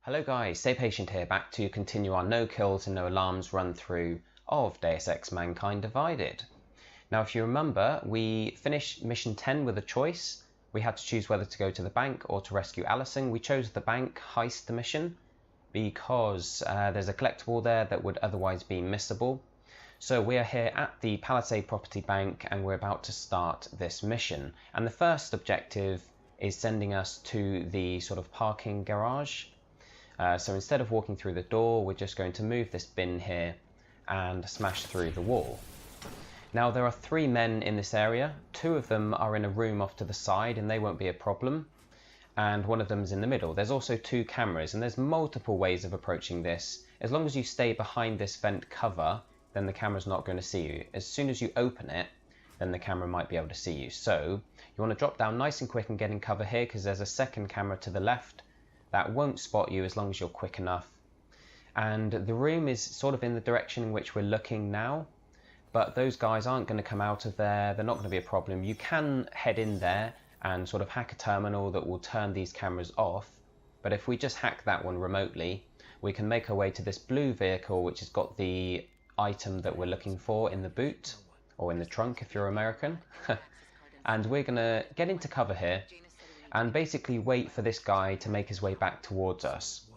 Hello guys, Stay Patient here, back to continue our no kills and no alarms run through of Deus Ex Mankind Divided. Now if you remember, we finished mission 10 with a choice. We had to choose whether to go to the bank or to rescue Allison. We chose the bank heist mission because there's a collectible there that would otherwise be missable. So we are here at the Palisade Property Bank and we're about to start this mission. And the first objective is sending us to the sort of parking garage. So instead of walking through the door, we're just going to move this bin here and smash through the wall. Now there are 3 men in this area. 2 of them are in a room off to the side and they won't be a problem. And one of them is in the middle. There's also 2 cameras and there's multiple ways of approaching this. As long as you stay behind this vent cover, then the camera's not going to see you. As soon as you open it, then the camera might be able to see you. So you want to drop down nice and quick and get in cover here because there's a second camera to the left that won't spot you as long as you're quick enough. And the room is sort of in the direction in which we're looking now, but those guys aren't going to come out of there. They're not going to be a problem. You can head in there and sort of hack a terminal that will turn these cameras off, but if we just hack that one remotely, we can make our way to this blue vehicle which has got the item that we're looking for in the boot, or in the trunk if you're American. And we're going to get into cover here and basically wait for this guy to make his way back towards us.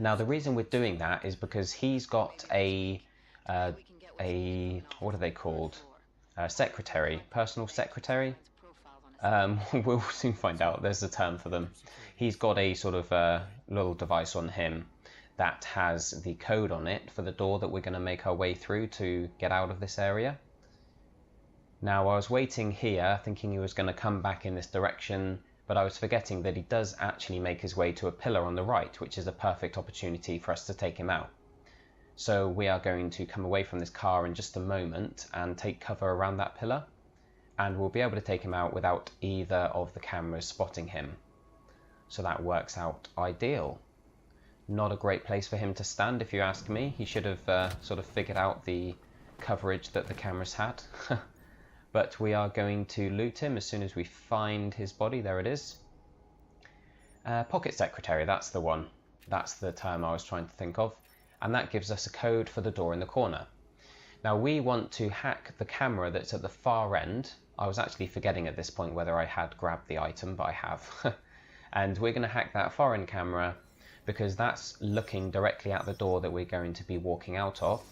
Now the reason we're doing that is because he's got a what are they called? Secretary, personal secretary. We'll soon find out. There's a term for them. He's got a sort of little device on him that has the code on it for the door that we're going to make our way through to get out of this area. Now I was waiting here thinking he was going to come back in this direction, but I was forgetting that he does actually make his way to a pillar on the right, which is a perfect opportunity for us to take him out. So we are going to come away from this car in just a moment and take cover around that pillar, and we'll be able to take him out without either of the cameras spotting him. So that works out ideal. Not a great place for him to stand if you ask me. He should have sort of figured out the coverage that the cameras had. But we are going to loot him as soon as we find his body. There it is. Pocket secretary, that's the one. That's the term I was trying to think of. And that gives us a code for the door in the corner. Now we want to hack the camera that's at the far end. I was actually forgetting at this point whether I had grabbed the item, but I have. And we're going to hack that far end camera because that's looking directly at the door that we're going to be walking out of.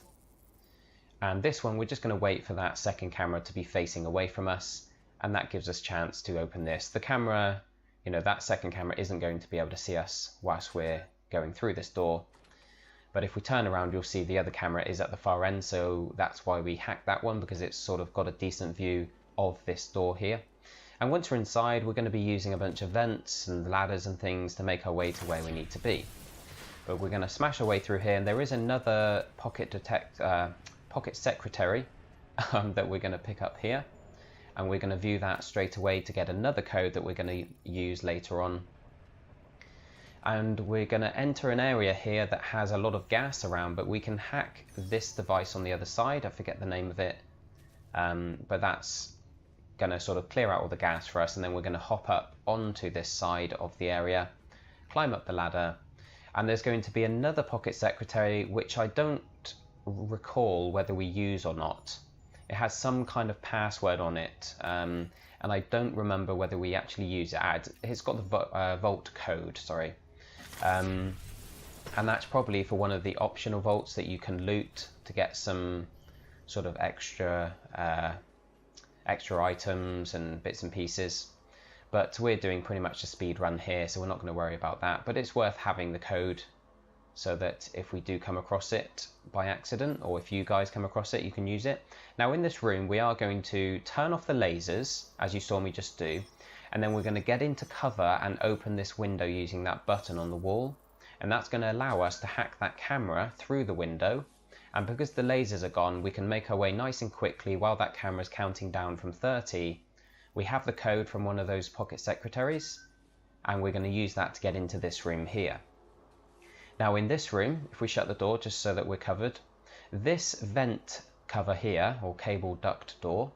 And this one, we're just going to wait for that second camera to be facing away from us, and that gives us a chance to open this. The camera, that second camera isn't going to be able to see us whilst we're going through this door. But if we turn around, you'll see the other camera is at the far end, so that's why we hacked that one, because it's sort of got a decent view of this door here. And once we're inside, we're going to be using a bunch of vents and ladders and things to make our way to where we need to be. But we're going to smash our way through here, and there is another pocket secretary that we're going to pick up here, and we're going to view that straight away to get another code that we're going to use later on. And we're going to enter an area here that has a lot of gas around, but we can hack this device on the other side. I forget the name of it, but that's going to sort of clear out all the gas for us, and then we're going to hop up onto this side of the area, climb up the ladder, and there's going to be another pocket secretary which I don't recall whether we use or not. It has some kind of password on it, and I don't remember whether we actually use it. It's got the vault code, sorry, and that's probably for one of the optional vaults that you can loot to get some sort of extra items and bits and pieces. But we're doing pretty much a speed run here, so we're not going to worry about that, but it's worth having the code so that if we do come across it by accident, or if you guys come across it, you can use it. Now in this room, we are going to turn off the lasers, as you saw me just do, and then we're going to get into cover and open this window using that button on the wall, and that's going to allow us to hack that camera through the window. And because the lasers are gone, we can make our way nice and quickly while that camera is counting down from 30. We have the code from one of those pocket secretaries, and we're going to use that to get into this room here. Now in this room, if we shut the door just so that we're covered, this vent cover here, or cable duct door,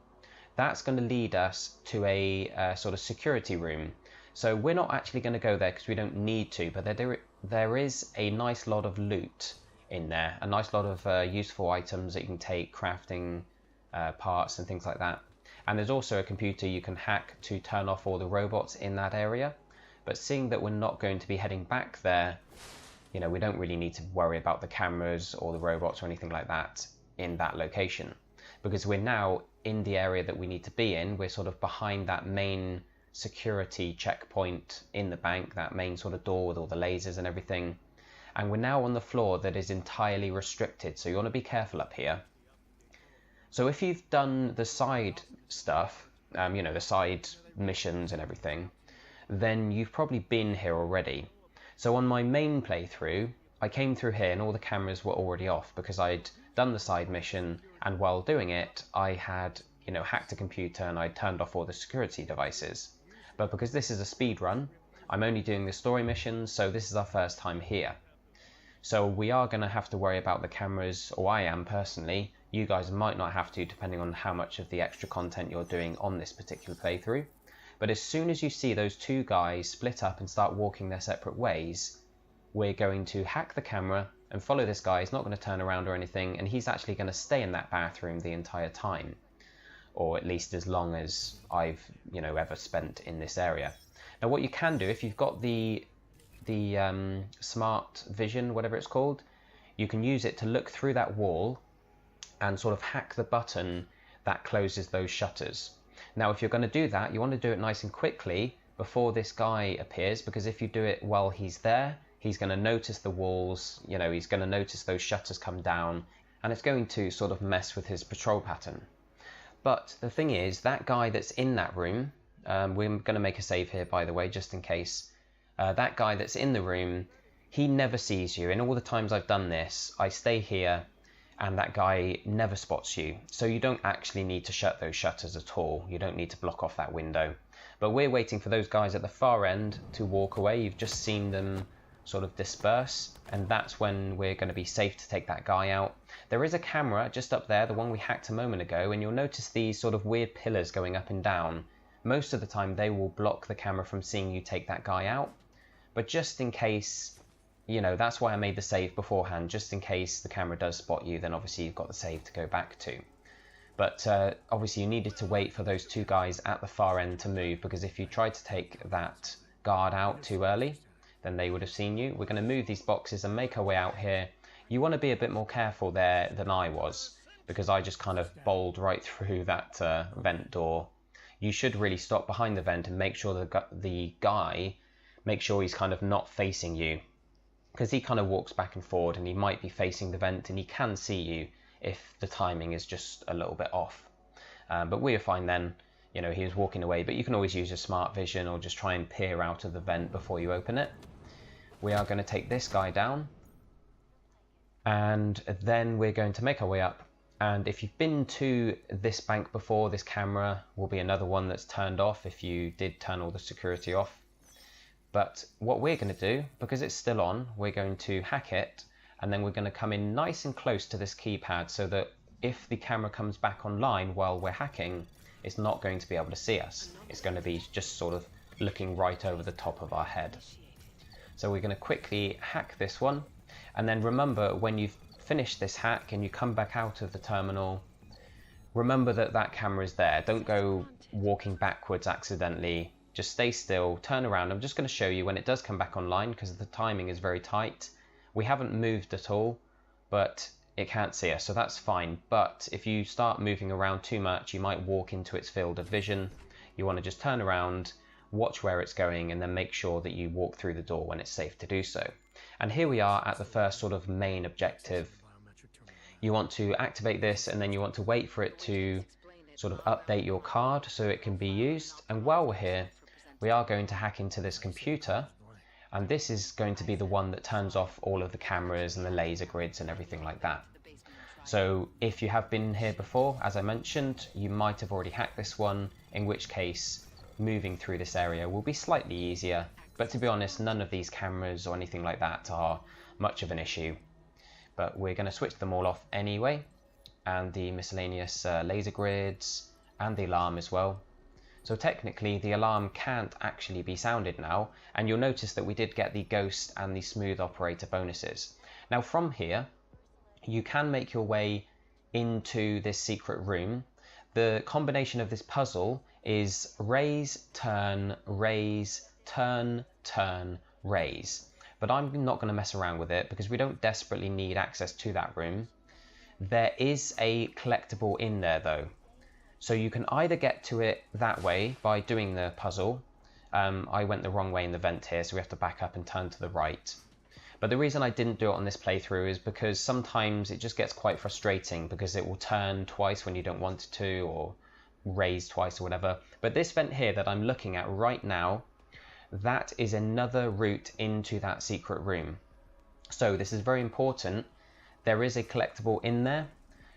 that's going to lead us to a sort of security room. So we're not actually going to go there because we don't need to, but there is a nice lot of loot in there, a nice lot of useful items that you can take, crafting parts and things like that. And there's also a computer you can hack to turn off all the robots in that area. But seeing that we're not going to be heading back there, you know, we don't really need to worry about the cameras or the robots or anything like that in that location, because we're now in the area that we need to be in. We're sort of behind that main security checkpoint in the bank, that main sort of door with all the lasers and everything. And we're now on the floor that is entirely restricted, so you want to be careful up here. So if you've done the side stuff, you know, the side missions and everything, then you've probably been here already. So on my main playthrough, I came through here and all the cameras were already off because I'd done the side mission, and while doing it, I had, you know, hacked a computer and I turned off all the security devices. But because this is a speed run, I'm only doing the story missions, so this is our first time here. So we are going to have to worry about the cameras, or I am personally. You guys might not have to, depending on how much of the extra content you're doing on this particular playthrough. But as soon as you see those two guys split up and start walking their separate ways, we're going to hack the camera and follow this guy. He's not going to turn around or anything, and he's actually going to stay in that bathroom the entire time, or at least as long as I've, you know, ever spent in this area. Now what you can do, if you've got the smart vision, whatever it's called, you can use it to look through that wall and sort of hack the button that closes those shutters. Now if you're going to do that, you want to do it nice and quickly before this guy appears, because if you do it while he's there, he's going to notice the walls, you know, he's going to notice those shutters come down, and it's going to sort of mess with his patrol pattern. But the thing is, that guy that's in that room, we're going to make a save here, by the way, just in case. That guy that's in the room, he never sees you. And all the times I've done this, I stay here and that guy never spots you. So you don't actually need to shut those shutters at all. You don't need to block off that window. But we're waiting for those guys at the far end to walk away. You've just seen them sort of disperse, and that's when we're going to be safe to take that guy out. There is a camera just up there, the one we hacked a moment ago, and you'll notice these sort of weird pillars going up and down. Most of the time they will block the camera from seeing you take that guy out, but just in case, you know, that's why I made the save beforehand, just in case the camera does spot you, then obviously you've got the save to go back to. But obviously you needed to wait for those two guys at the far end to move, because if you tried to take that guard out too early, then they would have seen you. We're going to move these boxes and make our way out here. You want to be a bit more careful there than I was, because I just kind of bowled right through that vent door. You should really stop behind the vent and make sure the guy, make sure he's kind of not facing you, because he kind of walks back and forward and he might be facing the vent and he can see you if the timing is just a little bit off. But we were fine then. You know, he was walking away, but you can always use your smart vision or just try and peer out of the vent before you open it. We are going to take this guy down, and then we're going to make our way up. And if you've been to this bank before, this camera will be another one that's turned off if you did turn all the security off. But what we're going to do, because it's still on, we're going to hack it, and then we're going to come in nice and close to this keypad so that if the camera comes back online while we're hacking, it's not going to be able to see us. It's going to be just sort of looking right over the top of our head. So we're going to quickly hack this one, and then remember, when you've finished this hack and you come back out of the terminal, remember that that camera is there. Don't go walking backwards accidentally. Just stay still, turn around. I'm just going to show you when it does come back online, because the timing is very tight. We haven't moved at all, but it can't see us, so that's fine. But if you start moving around too much, you might walk into its field of vision. You want to just turn around, watch where it's going, and then make sure that you walk through the door when it's safe to do so. And here we are at the first sort of main objective. You want to activate this, and then you want to wait for it to sort of update your card so it can be used. And while we're here, we are going to hack into this computer, and this is going to be the one that turns off all of the cameras and the laser grids and everything like that. So if you have been here before, as I mentioned, you might have already hacked this one, in which case moving through this area will be slightly easier. But to be honest, none of these cameras or anything like that are much of an issue. But we're going to switch them all off anyway, and the miscellaneous laser grids and the alarm as well. So technically the alarm can't actually be sounded now, and you'll notice that we did get the ghost and the smooth operator bonuses. Now from here, you can make your way into this secret room. The combination of this puzzle is raise, turn, raise, turn, turn, raise. But I'm not going to mess around with it because we don't desperately need access to that room. There is a collectible in there though. So you can either get to it that way by doing the puzzle. I went the wrong way in the vent here, so we have to back up and turn to the right. But the reason I didn't do it on this playthrough is because sometimes it just gets quite frustrating because it will turn twice when you don't want it to, or raise twice or whatever. But this vent here that I'm looking at right now, that is another route into that secret room. So this is very important. There is a collectible in there.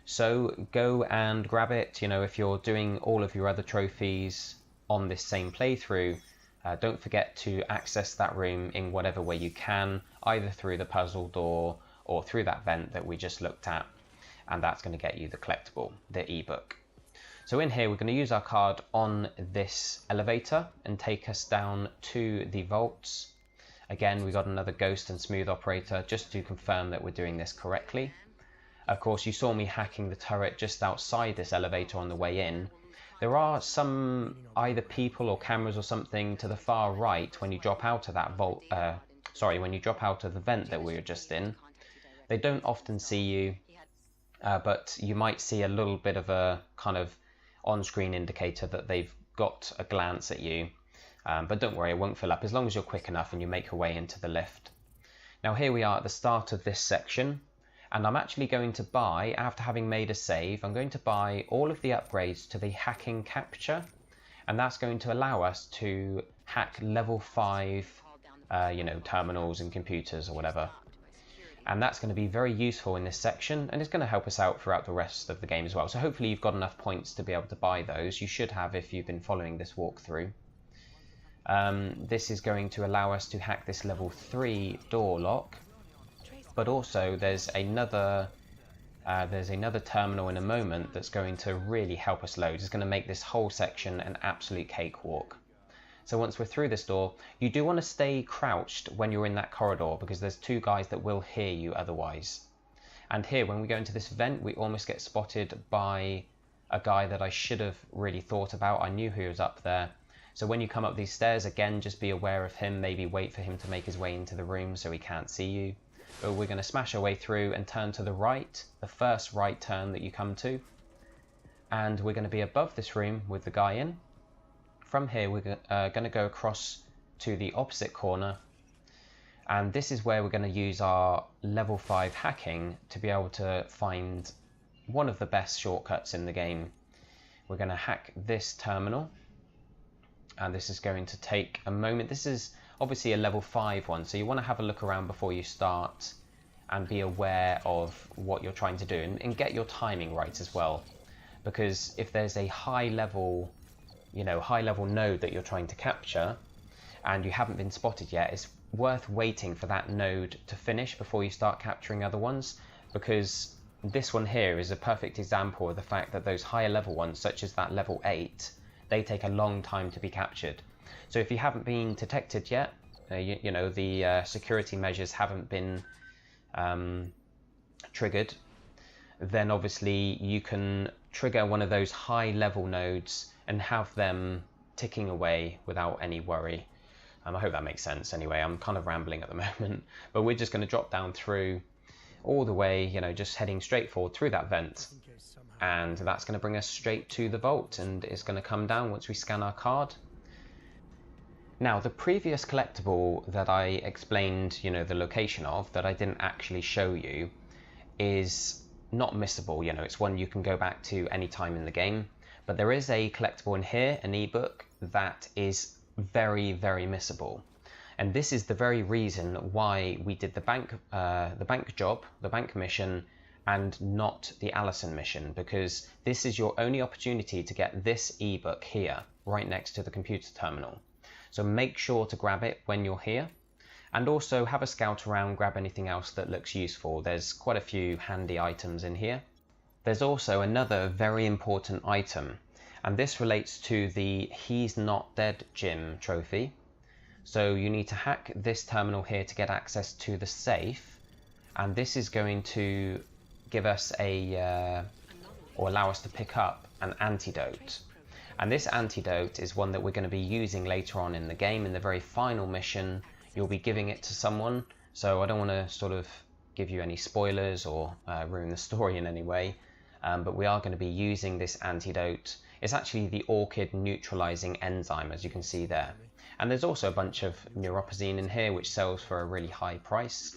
So go and grab it. You know, if you're doing all of your other trophies on this same playthrough, don't forget to access that room in whatever way you can, either through the puzzle door or through that vent that we just looked at, and that's going to get you the collectible, the ebook. So in here we're going to use our card on this elevator and take us down to the vaults. Again, we got another ghost and smooth operator just to confirm that we're doing this correctly. Of course, you saw me hacking the turret just outside this elevator on the way in. There are some either people or cameras or something to the far right when you drop out of that vault. When you drop out of the vent that we were just in. They don't often see you, but you might see a little bit of a kind of on-screen indicator that they've got a glance at you. But don't worry, it won't fill up as long as you're quick enough and you make your way into the lift. Now here we are at the start of this section. And I'm actually going to buy, after having made a save, I'm going to buy all of the upgrades to the hacking capture, and that's going to allow us to hack level 5, terminals and computers or whatever. And that's going to be very useful in this section, and it's going to help us out throughout the rest of the game as well. So hopefully you've got enough points to be able to buy those. You should have if you've been following this walkthrough. This is going to allow us to hack this level 3 door lock. But also there's another terminal in a moment that's going to really help us load. It's going to make this whole section an absolute cakewalk. So once we're through this door, you do want to stay crouched when you're in that corridor because there's two guys that will hear you otherwise. And here, when we go into this vent, we almost get spotted by a guy that I should have really thought about. I knew he was up there. So when you come up these stairs, again, just be aware of him. Maybe wait for him to make his way into the room so he can't see you. But we're going to smash our way through and turn to the right, the first right turn that you come to. And we're going to be above this room with the guy in. From here, we're going to go across to the opposite corner. And this is where we're going to use our level 5 hacking to be able to find one of the best shortcuts in the game. We're going to hack this terminal. And this is going to take a moment. This is obviously a level 5 one, so you want to have a look around before you start and be aware of what you're trying to do and get your timing right as well. Because if there's a high level node that you're trying to capture and you haven't been spotted yet, it's worth waiting for that node to finish before you start capturing other ones, because this one here is a perfect example of the fact that those higher level ones, such as that level 8, they take a long time to be captured. So if you haven't been detected yet, the security measures haven't been triggered, then obviously you can trigger one of those high level nodes and have them ticking away without any worry. I hope that makes sense. Anyway, I'm kind of rambling at the moment, but we're just going to drop down through all the way, just heading straight forward through that vent. And that's going to bring us straight to the vault, and it's going to come down once we scan our card. Now, the previous collectible that I explained, the location of, that I didn't actually show you, is not missable. It's one you can go back to any time in the game. But there is a collectible in here, an ebook, that is very, very missable. And this is the very reason why we did the bank job, the bank mission, and not the Allison mission, because this is your only opportunity to get this ebook here, right next to the computer terminal. So make sure to grab it when you're here, and also have a scout around, grab anything else that looks useful. There's quite a few handy items in here. There's also another very important item, And this relates to the He's Not Dead Jim trophy. So you need to hack this terminal here to get access to the safe, and this is going to give us or allow us to pick up an antidote. And this antidote is one that we're going to be using later on in the game. In the very final mission, you'll be giving it to someone. So I don't want to sort of give you any spoilers or ruin the story in any way, but we are going to be using this antidote. It's actually the orchid neutralizing enzyme, as you can see there. And there's also a bunch of neuropozyne in here, which sells for a really high price.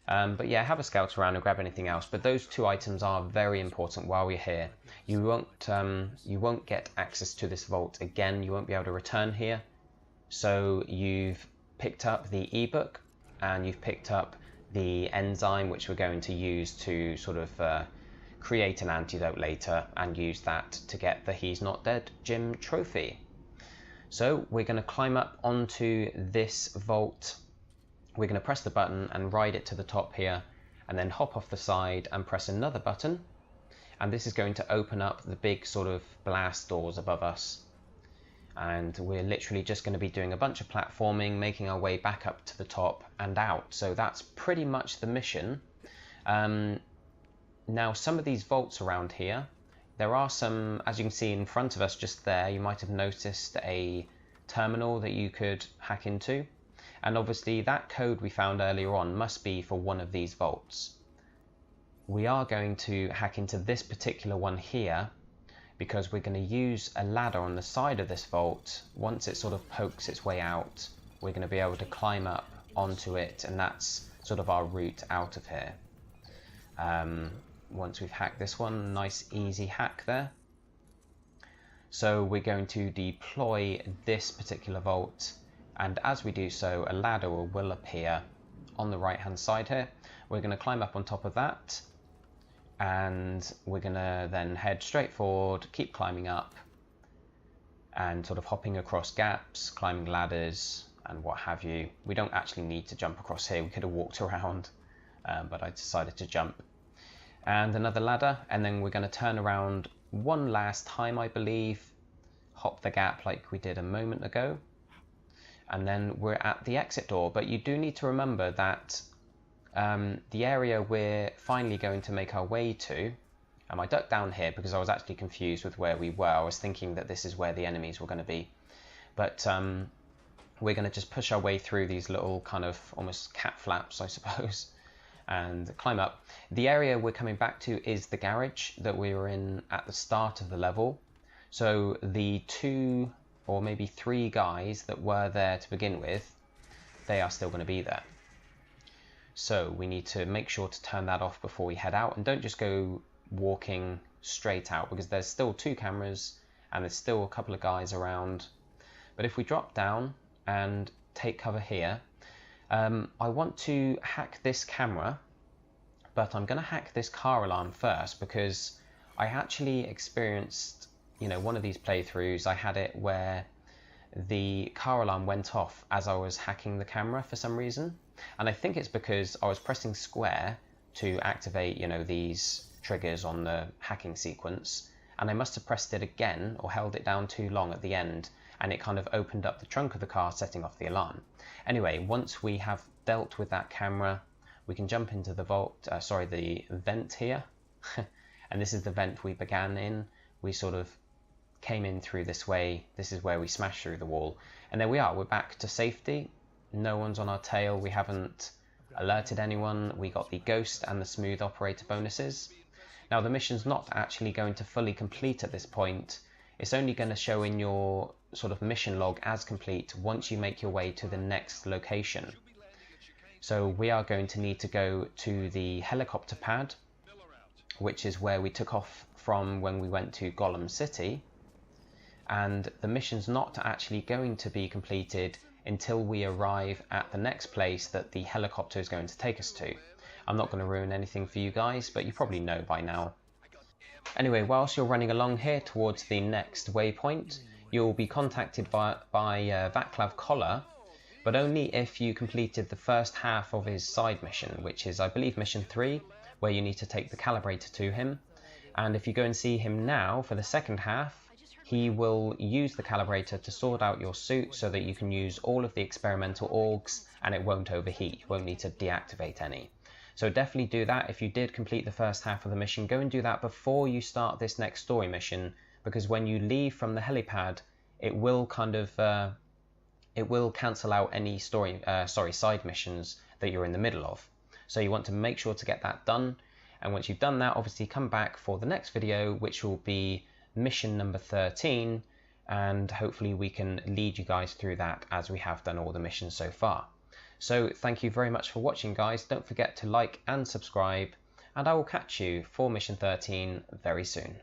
But yeah, have a scout around and grab anything else. But those two items are very important while we're here. You won't get access to this vault again. You won't be able to return here. So you've picked up the ebook and you've picked up the enzyme, which we're going to use to sort of create an antidote later and use that to get the He's Not Dead Jim trophy. So we're going to climb up onto this vault. We're going to press the button and ride it to the top here, and then hop off the side and press another button. And this is going to open up the big sort of blast doors above us. And we're literally just going to be doing a bunch of platforming, making our way back up to the top and out. So that's pretty much the mission. Now, some of these vaults around here, there are some, as you can see in front of us just there, you might have noticed a terminal that you could hack into. And obviously that code we found earlier on must be for one of these vaults. We are going to hack into this particular one here because we're going to use a ladder on the side of this vault. Once it sort of pokes its way out, we're going to be able to climb up onto it, and that's sort of our route out of here. Once we've hacked this one, nice easy hack there. So we're going to deploy this particular vault, and as we do so, a ladder will appear on the right hand side here. We're going to climb up on top of that, and we're going to then head straight forward, keep climbing up and sort of hopping across gaps, climbing ladders and what have you. We don't actually need to jump across here, we could have walked around, but I decided to jump. And another ladder, and then we're going to turn around one last time, I believe, hop the gap like we did a moment ago, and then we're at the exit door. But you do need to remember that the area we're finally going to make our way to, I ducked down here because I was actually confused with where we were. I was thinking that this is where the enemies were going to be, but we're going to just push our way through these little kind of almost cat flaps, I suppose, and climb up. The area we're coming back to is the garage that we were in at the start of the level. So the 2 or maybe 3 guys that were there to begin with, they are still going to be there. So we need to make sure to turn that off before we head out, and don't just go walking straight out because there's still 2 cameras and there's still a couple of guys around. But if we drop down and take cover here, I want to hack this camera, but I'm going to hack this car alarm first because I actually experienced, one of these playthroughs, I had it where the car alarm went off as I was hacking the camera for some reason. And I think it's because I was pressing square to activate, these triggers on the hacking sequence, and I must have pressed it again or held it down too long at the end, and it kind of opened up the trunk of the car, setting off the alarm. Anyway, once we have dealt with that camera, we can jump into the the vent here. And this is the vent we began in. We sort of came in through this way. This is where we smashed through the wall. And there we are, we're back to safety. No one's on our tail. We haven't alerted anyone. We got the ghost and the smooth operator bonuses. Now the mission's not actually going to fully complete at this point. It's only going to show in your sort of mission log as complete once you make your way to the next location. So we are going to need to go to the helicopter pad, which is where we took off from when we went to Golem City. And the mission's not actually going to be completed until we arrive at the next place that the helicopter is going to take us to. I'm not going to ruin anything for you guys, but you probably know by now. Anyway, whilst you're running along here towards the next waypoint, you'll be contacted by Vaclav Collar, but only if you completed the first half of his side mission, which is, I believe, mission 3, where you need to take the calibrator to him. And if you go and see him now for the second half, he will use the calibrator to sort out your suit so that you can use all of the experimental orgs and it won't overheat. You won't need to deactivate any. So definitely do that. If you did complete the first half of the mission, go and do that before you start this next story mission, because when you leave from the helipad, it will it will cancel out any side missions that you're in the middle of. So you want to make sure to get that done. And once you've done that, obviously come back for the next video, which will be mission number 13. And hopefully we can lead you guys through that as we have done all the missions so far. So thank you very much for watching, guys. Don't forget to like and subscribe, and I will catch you for mission 13 very soon.